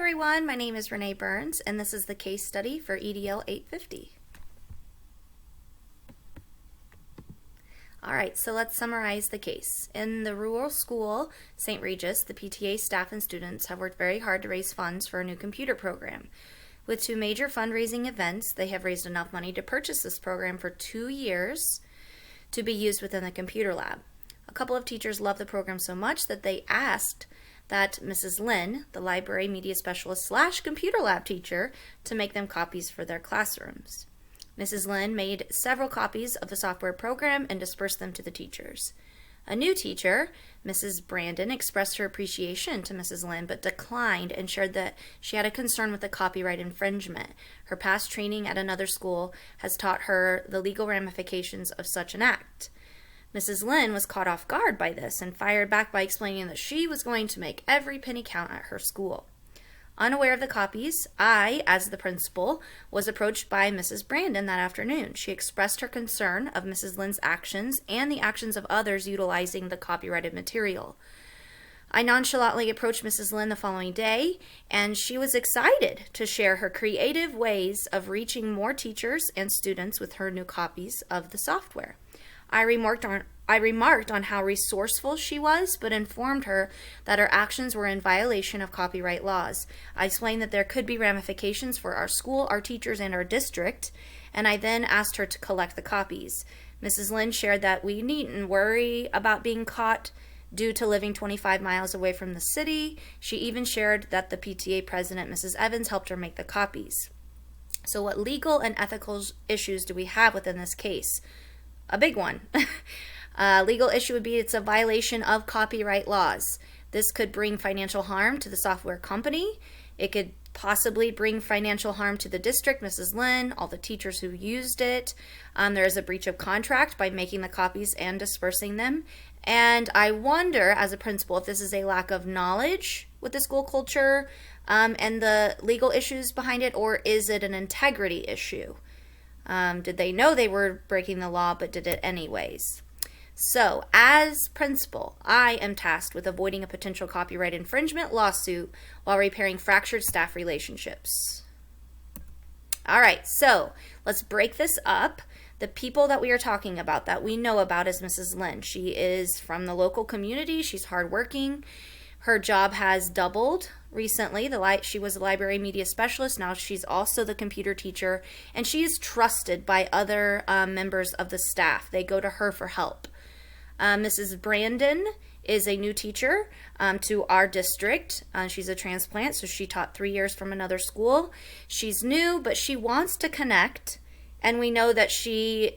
everyone, my name is Renee Burns, and this is the case study for EDL 850. Alright, so let's summarize the case. In the rural school, St. Regis, the PTA staff and students have worked very hard to raise funds for a new computer program. With two major fundraising events, they have raised enough money to purchase this program for 2 years to be used within the computer lab. A couple of teachers love the program so much that they asked that Mrs. Lynn, the library media specialist / computer lab teacher, to make them copies for their classrooms. Mrs. Lynn made several copies of the software program and dispersed them to the teachers. A new teacher, Mrs. Brandon, expressed her appreciation to Mrs. Lynn but declined and shared that she had a concern with the copyright infringement. Her past training at another school has taught her the legal ramifications of such an act. Mrs. Lynn was caught off guard by this and fired back by explaining that she was going to make every penny count at her school. Unaware of the copies, I, as the principal, was approached by Mrs. Brandon that afternoon. She expressed her concern of Mrs. Lynn's actions and the actions of others utilizing the copyrighted material. I nonchalantly approached Mrs. Lynn the following day, and she was excited to share her creative ways of reaching more teachers and students with her new copies of the software. I remarked on how resourceful she was, but informed her that her actions were in violation of copyright laws. I explained that there could be ramifications for our school, our teachers, and our district, and I then asked her to collect the copies. Mrs. Lynn shared that we needn't worry about being caught due to living 25 miles away from the city. She even shared that the PTA president, Mrs. Evans, helped her make the copies. So what legal and ethical issues do we have within this case? A big one. Legal issue would be it's a violation of copyright laws. This could bring financial harm to the software company. It could possibly bring financial harm to the district, Mrs. Lynn, all the teachers who used it. There is a breach of contract by making the copies and dispersing them. And I wonder, as a principal, if this is a lack of knowledge with the school culture and the legal issues behind it, or is it an integrity issue? Did they know they were breaking the law but did it anyways? So, as principal, I am tasked with avoiding a potential copyright infringement lawsuit while repairing fractured staff relationships. Alright, so let's break this up. The people that we are talking about, that we know about, is Mrs. Lynn. She is from the local community. She's hardworking. Her job has doubled recently. She was a library media specialist. Now she's also the computer teacher, and she is trusted by other members of the staff. They go to her for help. Mrs. Brandon is a new teacher to our district. She's a transplant, so she taught 3 years from another school. She's new, but she wants to connect, and we know that she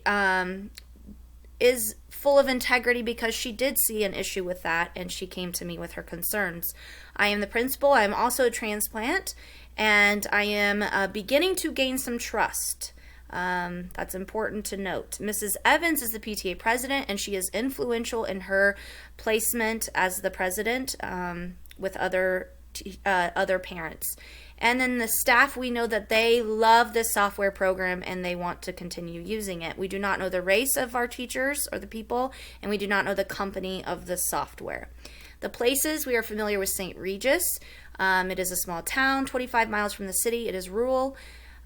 is full of integrity because she did see an issue with that and she came to me with her concerns. I am the principal. I am also a transplant, and I am beginning to gain some trust. That's important to note. Mrs. Evans is the PTA president, and she is influential in her placement as the president with other parents. And then the staff, we know that they love this software program and they want to continue using it. We do not know the race of our teachers or the people, and we do not know the company of the software. The places, we are familiar with St. Regis. It is a small town, 25 miles from the city. It is rural.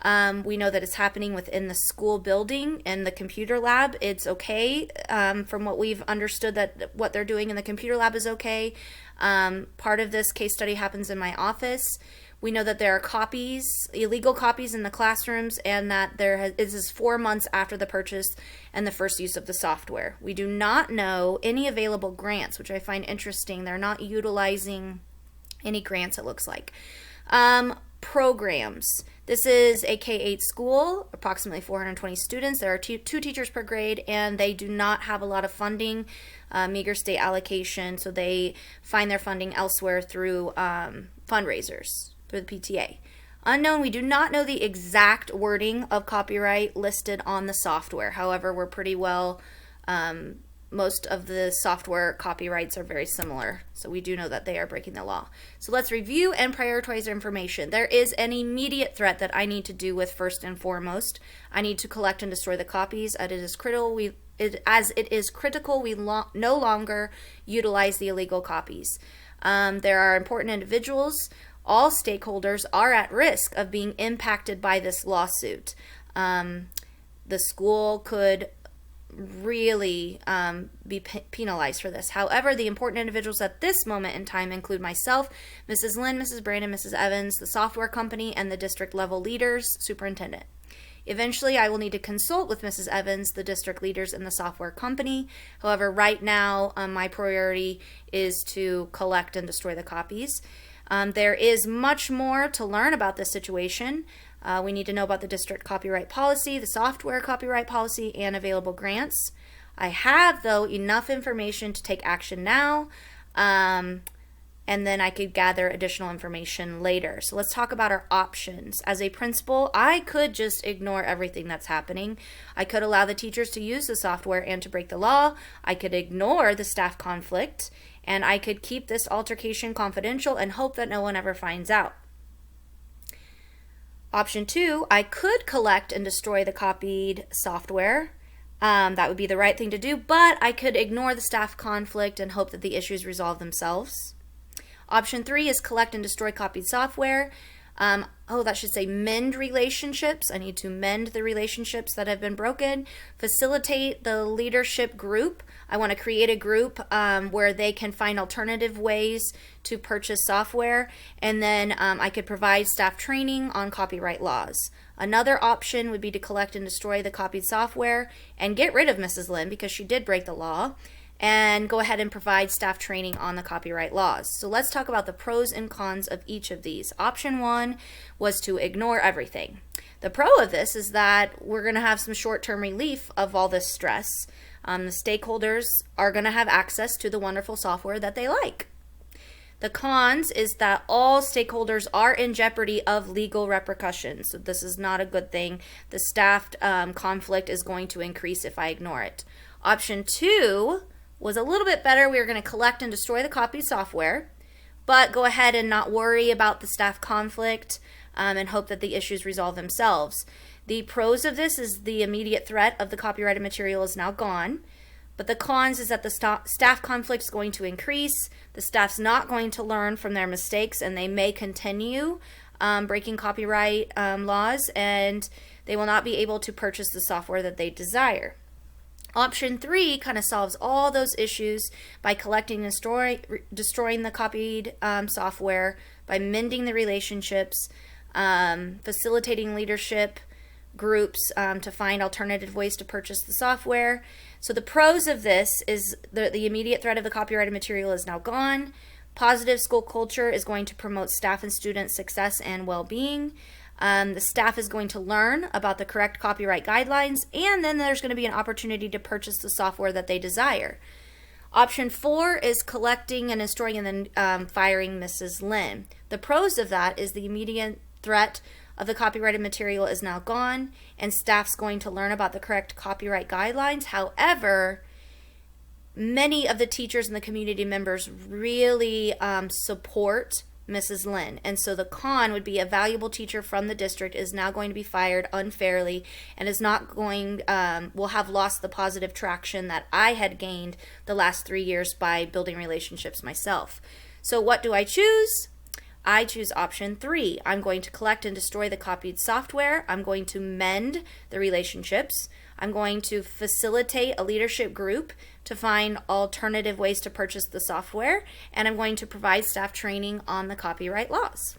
We know that it's happening within the school building and the computer lab. It's okay. From what we've understood, that what they're doing in the computer lab is okay. Part of this case study happens in my office. We know that there are copies, illegal copies in the classrooms, and that this is 4 months after the purchase and the first use of the software. We do not know any available grants, which I find interesting. They're not utilizing any grants, it looks like. Programs. This is a K-8 school, approximately 420 students. There are two teachers per grade, and they do not have a lot of funding, meager state allocation, so they find their funding elsewhere through fundraisers through the PTA. Unknown, we do not know the exact wording of copyright listed on the software. However, we're pretty well, most of the software copyrights are very similar, so we do know that they are breaking the law. So let's review and prioritize our information. There is an immediate threat that I need to do with first and foremost. I need to collect and destroy the copies. As it is critical, we no longer utilize the illegal copies. There are important individuals all stakeholders are at risk of being impacted by this lawsuit. The school could really be penalized for this. However, the important individuals at this moment in time include myself, Mrs. Lynn, Mrs. Brandon, Mrs. Evans, the software company, and the district level leaders, superintendent. Eventually, I will need to consult with Mrs. Evans, the district leaders, and the software company. However, right now, my priority is to collect and destroy the copies. There is much more to learn about this situation. We need to know about the district copyright policy, the software copyright policy, and available grants. I have, though, enough information to take action now, and then I could gather additional information later. So let's talk about our options. As a principal, I could just ignore everything that's happening. I could allow the teachers to use the software and to break the law. I could ignore the staff conflict, and I could keep this altercation confidential and hope that no one ever finds out. Option 2, I could collect and destroy the copied software. That would be the right thing to do, but I could ignore the staff conflict and hope that the issues resolve themselves. Option 3 is collect and destroy copied software. That should say mend relationships. I need to mend the relationships that have been broken. Facilitate the leadership group. I want to create a group where they can find alternative ways to purchase software. And then I could provide staff training on copyright laws. Another option would be to collect and destroy the copied software and get rid of Mrs. Lynn because she did break the law, and go ahead and provide staff training on the copyright laws. So let's talk about the pros and cons of each of these. Option 1 was to ignore everything. The pro of this is that we're going to have some short-term relief of all this stress. The stakeholders are going to have access to the wonderful software that they like. The cons is that all stakeholders are in jeopardy of legal repercussions. So this is not a good thing. The staff conflict is going to increase if I ignore it. Option 2 was a little bit better. We were going to collect and destroy the copied software, but go ahead and not worry about the staff conflict and hope that the issues resolve themselves. The pros of this is the immediate threat of the copyrighted material is now gone, but the cons is that the staff conflict is going to increase. The staff's not going to learn from their mistakes, and they may continue breaking copyright laws, and they will not be able to purchase the software that they desire. Option 3 kind of solves all those issues by collecting and destroying the copied software, by mending the relationships, facilitating leadership groups to find alternative ways to purchase the software. So the pros of this is the immediate threat of the copyrighted material is now gone. Positive school culture is going to promote staff and student success and well-being. The staff is going to learn about the correct copyright guidelines, and then there's going to be an opportunity to purchase the software that they desire. Option 4 is collecting and destroying and then firing Mrs. Lynn. The pros of that is the immediate threat of the copyrighted material is now gone, and staff's going to learn about the correct copyright guidelines. However, many of the teachers and the community members really support Mrs. Lynn. And so the con would be a valuable teacher from the district is now going to be fired unfairly and is not going, will have lost the positive traction that I had gained the last 3 years by building relationships myself. So what do I choose? I choose option 3. I'm going to collect and destroy the copied software. I'm going to mend the relationships. I'm going to facilitate a leadership group to find alternative ways to purchase the software, and I'm going to provide staff training on the copyright laws.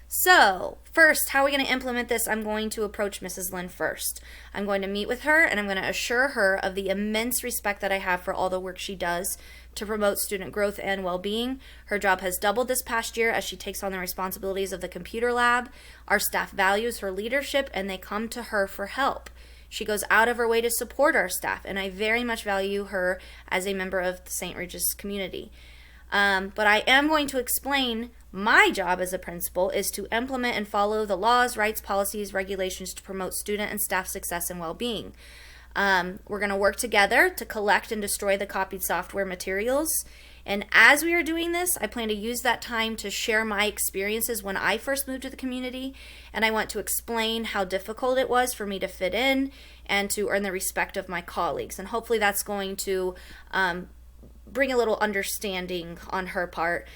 So, first, how are we going to implement this? I'm going to approach Mrs. Lynn first. I'm going to meet with her, and I'm going to assure her of the immense respect that I have for all the work she does to promote student growth and well-being. Her job has doubled this past year as she takes on the responsibilities of the computer lab. Our staff values her leadership, and they come to her for help. She goes out of her way to support our staff, and I very much value her as a member of the St. Regis community. But I am going to explain my job as a principal is to implement and follow the laws, rights, policies, regulations to promote student and staff success and well-being. We're going to work together to collect and destroy the copied software materials. And as we are doing this, I plan to use that time to share my experiences when I first moved to the community, and I want to explain how difficult it was for me to fit in and to earn the respect of my colleagues. And hopefully that's going to bring a little understanding on her part.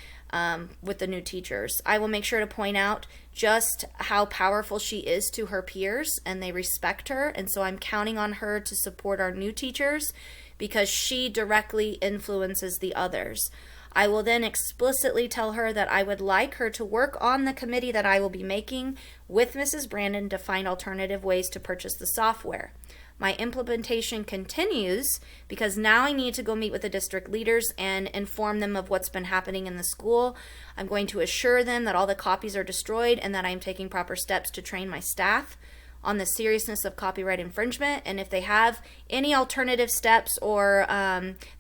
with the new teachers. I will make sure to point out just how powerful she is to her peers, and they respect her. And so I'm counting on her to support our new teachers because she directly influences the others. I will then explicitly tell her that I would like her to work on the committee that I will be making with Mrs. Brandon to find alternative ways to purchase the software. My implementation continues because now I need to go meet with the district leaders and inform them of what's been happening in the school. I'm going to assure them that all the copies are destroyed and that I'm taking proper steps to train my staff on the seriousness of copyright infringement. And if they have any alternative steps or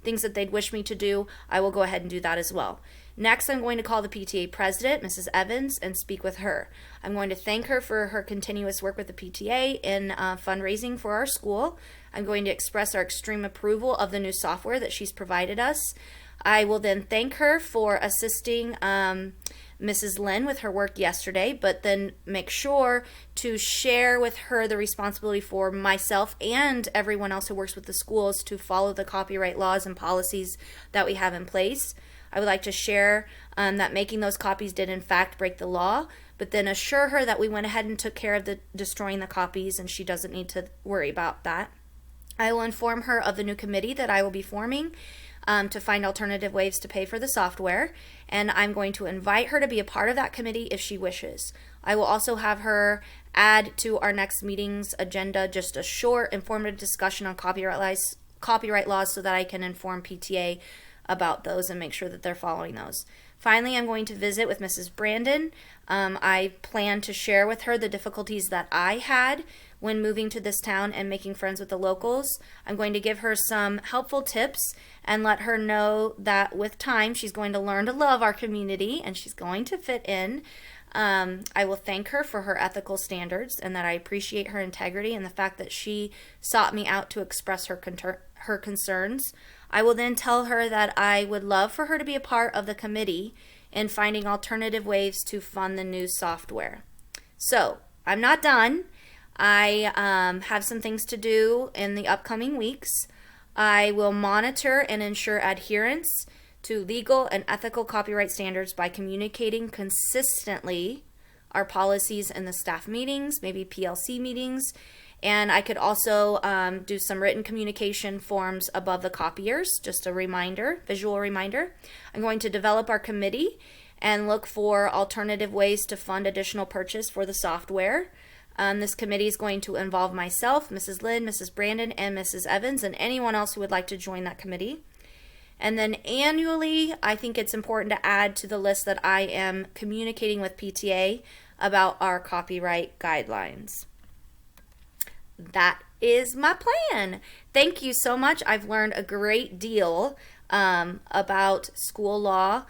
things that they'd wish me to do, I will go ahead and do that as well. Next, I'm going to call the PTA president, Mrs. Evans, and speak with her. I'm going to thank her for her continuous work with the PTA in fundraising for our school. I'm going to express our extreme approval of the new software that she's provided us. I will then thank her for assisting Mrs. Lynn with her work yesterday, but then make sure to share with her the responsibility for myself and everyone else who works with the schools to follow the copyright laws and policies that we have in place. I would like to share that making those copies did in fact break the law, but then assure her that we went ahead and took care of destroying the copies and she doesn't need to worry about that. I will inform her of the new committee that I will be forming to find alternative ways to pay for the software, and I'm going to invite her to be a part of that committee if she wishes. I will also have her add to our next meeting's agenda just a short informative discussion on copyright laws so that I can inform PTA about those and make sure that they're following those. Finally, I'm going to visit with Mrs. Brandon. I plan to share with her the difficulties that I had when moving to this town and making friends with the locals. I'm going to give her some helpful tips and let her know that with time she's going to learn to love our community and she's going to fit in. I will thank her for her ethical standards and that I appreciate her integrity and the fact that she sought me out to express her concerns. I will then tell her that I would love for her to be a part of the committee in finding alternative ways to fund the new software. So, I'm not done. I have some things to do in the upcoming weeks. I will monitor and ensure adherence to legal and ethical copyright standards by communicating consistently our policies in the staff meetings, maybe PLC meetings, and I could also do some written communication forms above the copiers, just a reminder, visual reminder. I'm going to develop our committee and look for alternative ways to fund additional purchase for the software. This committee is going to involve myself, Mrs. Lynn, Mrs. Brandon, and Mrs. Evans, and anyone else who would like to join that committee. And then annually, I think it's important to add to the list that I am communicating with PTA about our copyright guidelines. That is my plan. Thank you so much. I've learned a great deal about school law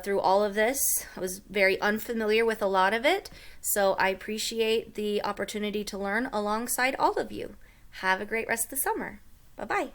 through all of this. I was very unfamiliar with a lot of it, so I appreciate the opportunity to learn alongside all of you. Have a great rest of the summer. Bye-bye.